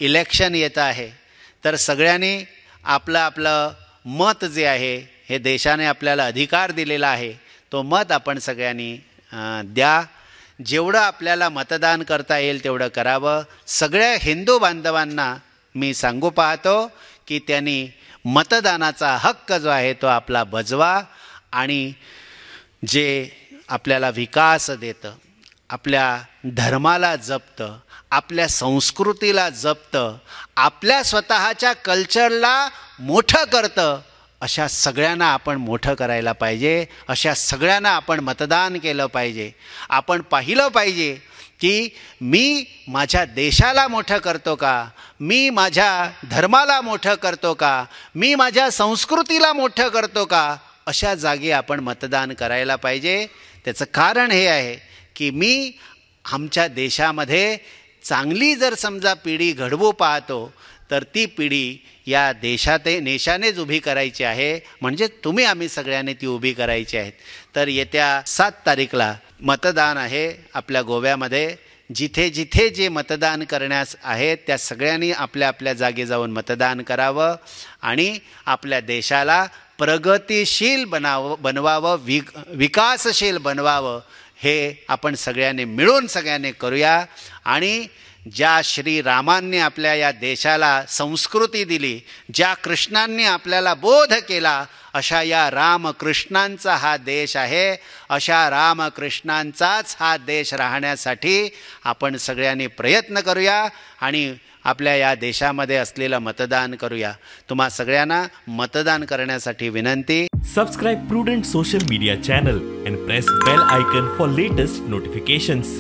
Election येतं आहे, तर सगळ्यांनी आपलं आपलं मत जे आहे, हे देशाने आपल्याला अधिकार दिलेला आहे, तो मत आपण सगळ्यांनी द्या. जेवढं आपल्याला मतदान करता येईल तेवढं करावं. सगळ्या हिंदू बांधवांना मी सांगू पाहतो की त्यांनी मतदानाचा हक्क जो आहे तो आपला बजवा आणि जे आपल्याला विकास देतं, आपल्या धर्माला जपतं, आपल्या संस्कृतीला जपतं, आपल्या स्वतःच्या कल्चरला मोठं करतं, अशा सगळ्यांना आपण मोठं करायला पाहिजे. अशा सगळ्यांना आपण मतदान केलं पाहिजे. आपण पाहिलं पाहिजे की मी माझ्या देशाला मोठं करतो का, मी माझ्या धर्माला मोठं करतो का, मी माझ्या संस्कृतीला मोठं करतो का, अशा जागी आपण मतदान करायला पाहिजे. त्याचं कारण हे आहे की मी आमच्या देशामध्ये चांगली जर समजा पिढी घडवू पाहतो, तर ती पिढी या देशानेच उभी करायची आहे. म्हणजे आम्ही सगळ्यांनी ती उभी करायची आहे. तर येत्या 7 तारीखला मतदान आहे आपल्या गोव्यामध्ये. जिथे जिथे जे मतदान करण्यास आहेत त्या सगळ्यांनी आपल्या आपल्या जागी जाऊन मतदान करावं आणि आपल्या देशाला प्रगतिशील बनवावं, विकासशील बनवावं. हे आपण सगळ्यांनी मिळून सगळ्यांनी करूया. आणि ज्या श्रीरामांनी आपल्या या देशाला संस्कृती दिली, ज्या कृष्णांनी आपल्याला बोध केला, अशा या रामकृष्णांचा हा देश आहे. अशा रामकृष्णांचाच हा देश राहण्यासाठी आपण सगळ्यांनी प्रयत्न करूया आणि आपल्या या देशामध्ये असलेलं मतदान करूया. तुम्हा सगळ्यांना मतदान करण्यासाठी विनंती. Subscribe Prudent social media channel and press bell icon for latest notifications.